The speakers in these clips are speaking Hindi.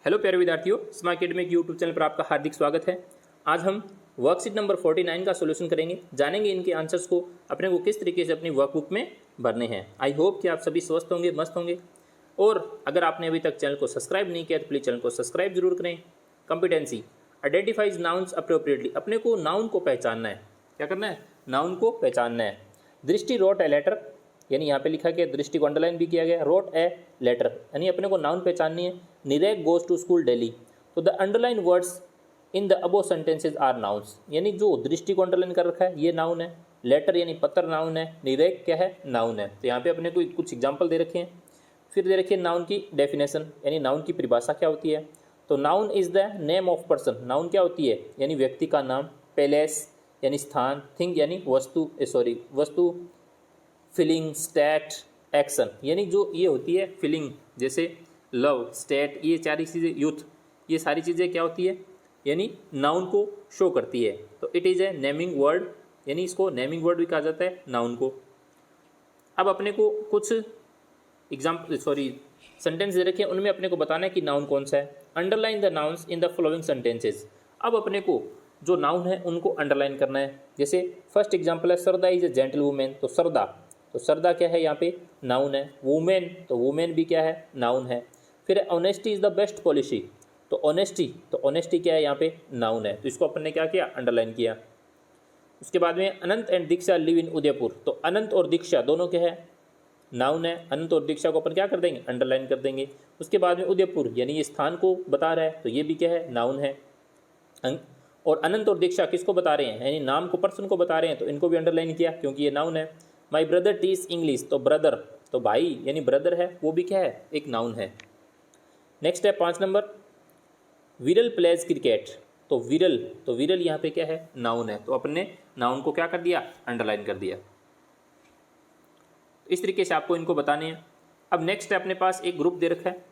हेलो प्यारे विद्यार्थियों, स्मार्ट अकेडमी के यूट्यूब चैनल पर आपका हार्दिक स्वागत है। आज हम वर्कशीट नंबर 49 का सॉल्यूशन करेंगे। जानेंगे इनके आंसर्स को अपने को किस तरीके से अपनी वर्कबुक में भरने हैं। आई होप कि आप सभी स्वस्थ होंगे, मस्त होंगे। और अगर आपने अभी तक चैनल को सब्सक्राइब नहीं किया तो प्लीज़ चैनल को सब्सक्राइब जरूर करें। कॉम्पिटेंसी आइडेंटिफाइज नाउन्स अप्रोप्रिएटली, अपने को नाउन को पहचानना है। क्या करना है? नाउन को पहचानना है। दृष्टि रोट ए लेटर, यानी यहाँ पे लिखा गया, दृष्टि को अंडरलाइन भी किया गया। रोट ए लेटर यानी अपने को नाउन पहचाननी है। Nirek goes to school daily, तो the underline words in the above sentences are nouns, यानी जो दृष्टि को अंडरलाइन कर रखा है ये नाउन है। लेटर यानी पत्र नाउन है। निरेक क्या है? नाउन है। तो यहाँ पे अपने को कुछ एग्जाम्पल दे रखे हैं। फिर दे रखी है नाउन की डेफिनेशन, यानी नाउन की परिभाषा क्या होती है। तो noun is the name of person, noun क्या होती है? यानी व्यक्ति का नाम। पैलेस यानी स्थान। थिंग यानी वस्तु। फीलिंग, स्टेट, एक्शन, यानी जो ये होती है फीलिंग, जैसे लव, स्टेट, ये सारी चीज़ें, यूथ, ये सारी चीज़ें क्या होती है? यानी नाउन को शो करती है। तो it is a naming word, यानी इसको नेमिंग वर्ड भी कहा जाता है नाउन को। अब अपने को कुछ सेंटेंस दे रखे हैं, उनमें अपने को बताना है कि नाउन कौन सा है। Underline the nouns in the following sentences. अब अपने को जो नाउन है उनको अंडरलाइन करना है। जैसे फर्स्ट एग्जाम्पल है सरदा इज ए जेंटल वुमेन, तो सरदा क्या है? यहाँ पे नाउन है। वुमेन, तो वुमेन भी क्या है? नाउन है। फिर honesty is the best policy, तो ऑनेस्टी क्या है? यहाँ पे नाउन है। तो इसको अपन ने क्या किया? अंडरलाइन किया। उसके बाद में Anant and Diksha live in Udaipur, तो अनंत और दीक्षा दोनों क्या है? नाउन है। अनंत और दीक्षा को अपन क्या कर देंगे? अंडरलाइन कर देंगे। उसके बाद में उदयपुर, यानी ये स्थान को बता रहा है, तो ये भी क्या है? नाउन है। और अनंत और दीक्षा किसको बता रहे हैं? यानी नाम को, पर्सन को बता रहे हैं, तो इनको भी अंडरलाइन किया क्योंकि ये नाउन है। माई ब्रदर टीच इंग्लिश, तो ब्रदर, तो भाई यानी ब्रदर है, वो भी क्या है? एक नाउन है। नेक्स्ट है 5 नंबर, विरल प्लेज क्रिकेट, तो विरल यहाँ पे क्या है? नाउन है। तो अपने नाउन को क्या कर दिया? अंडरलाइन कर दिया। इस तरीके से आपको इनको बताने हैं। अब नेक्स्ट है अपने पास एक ग्रुप दे रखा है,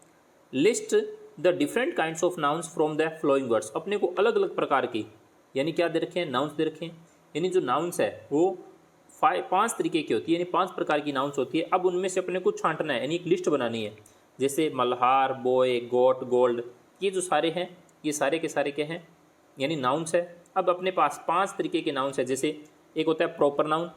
list the different kinds of nouns from the flowing words. अपने को अलग अलग प्रकार की, यानी क्या दे रखे हैं? नाउन्स दे रखे हैं। यानी जो नाउन्स है वो 5 तरीके की होती है, यानी 5 प्रकार की नाउन्स होती है। अब उनमें से अपने को छांटना है, यानी एक लिस्ट बनानी है। जैसे मल्हार, बॉय, गोट, गोल्ड, ये जो सारे हैं, ये सारे के सारे क्या हैं? यानी नाउन्स है। अब अपने पास 5 तरीके के नाउन्स है। जैसे एक होता है प्रॉपर नाउन,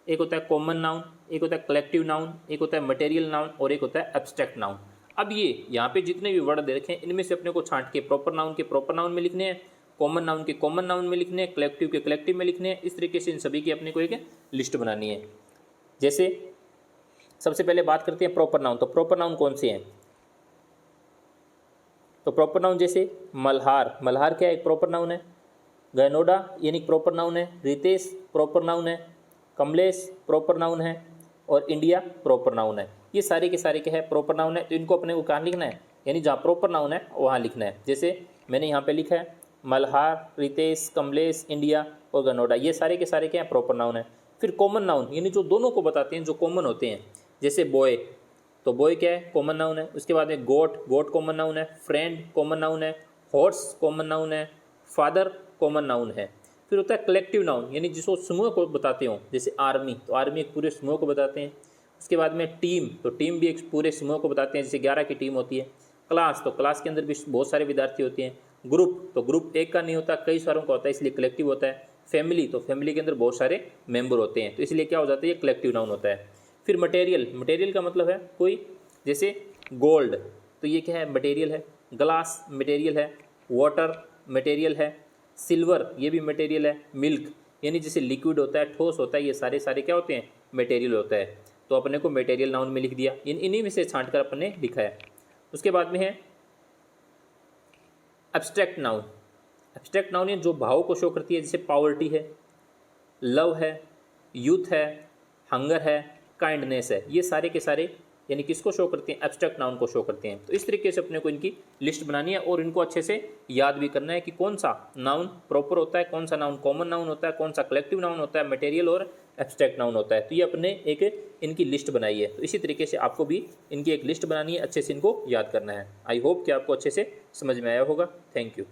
एक होता है कॉमन नाउन, एक होता है कलेक्टिव नाउन, एक होता है मटेरियल नाउन और एक होता है एब्स्ट्रैक्ट नाउन। अब ये यहाँ पे जितने भी वर्ड दे रखे हैं, इनमें से अपने को छांट के प्रॉपर नाउन के प्रॉपर नाउन में लिखने हैं, कॉमन नाउन के कॉमन नाउन में लिखने हैं, कलेक्टिव के कलेक्टिव में लिखने हैं। इस तरीके से इन सभी की अपने को एक लिस्ट बनानी है। जैसे सबसे पहले बात करते हैं प्रॉपर नाउन, तो प्रॉपर नाउन कौन से हैं? तो प्रॉपर नाउन जैसे मल्हार क्या है? एक प्रॉपर नाउन है। गैनोडा यानी प्रॉपर नाउन है। रितेश प्रॉपर नाउन है। कमलेश प्रॉपर नाउन है। और इंडिया प्रॉपर नाउन है। ये सारे के सारे क्या है? प्रॉपर नाउन है। तो इनको अपने को कहाँ लिखना है? यानी जहाँ प्रॉपर नाउन है वहाँ लिखना है। जैसे मैंने यहाँ पे लिखा है मल्हार, रितेश, कमलेश, इंडिया और गनोडा, ये सारे के सारे क्या है? प्रॉपर नाउन है। फिर कॉमन नाउन, यानी जो दोनों को बताते हैं, जो कॉमन होते हैं। जैसे बॉय, तो बॉय क्या है? कॉमन नाउन है। उसके बाद में गोट कॉमन नाउन है। फ्रेंड कॉमन नाउन है। हॉर्स कॉमन नाउन है। फादर कॉमन नाउन है। फिर होता है कलेक्टिव नाउन, यानी जिसको समूह को बताते हो। जैसे आर्मी, तो आर्मी एक पूरे समूह को बताते हैं। उसके बाद में टीम, तो टीम भी एक पूरे समूह को बताते हैं। जैसे 11 की टीम होती है। क्लास, तो क्लास के अंदर भी बहुत सारे विद्यार्थी होते हैं। ग्रुप, तो ग्रुप एक का नहीं होता, कई सारों का होता है, इसलिए कलेक्टिव होता है। फैमिली, तो फैमिली के अंदर बहुत सारे मेंबर होते हैं, तो इसलिए क्या हो जाता है? ये कलेक्टिव नाउन होता है। फिर मटेरियल का मतलब है कोई, जैसे गोल्ड, तो ये क्या है? मटेरियल है। ग्लास मटेरियल है। वाटर मटेरियल है। सिल्वर, ये भी मटेरियल है। मिल्क, यानी जैसे लिक्विड होता है, ठोस होता है, ये सारे क्या होते हैं? मटेरियल होता है। तो अपने को मटेरियल नाउन में लिख दिया। इन्हीं में से छांट कर अपने लिखा है। उसके बाद में है एब्स्ट्रैक्ट नाउन ये जो भाव को शो करती है। जैसे पावर्टी है, लव है, यूथ है, हंगर है, काइंडनेस है, ये सारे के सारे यानी किसको शो करते हैं? एब्स्ट्रैक्ट नाउन को शो करते हैं। तो इस तरीके से अपने को इनकी लिस्ट बनानी है और इनको अच्छे से याद भी करना है कि कौन सा नाउन प्रॉपर होता है, कौन सा नाउन कॉमन नाउन होता है, कौन सा कलेक्टिव नाउन होता है, मटेरियल और एब्स्ट्रैक्ट नाउन होता है। तो ये अपने एक इनकी लिस्ट बनाई है। तो इसी तरीके से आपको भी इनकी एक लिस्ट बनानी है, अच्छे से इनको याद करना है। आई होप कि आपको अच्छे से समझ में आया होगा। Thank you.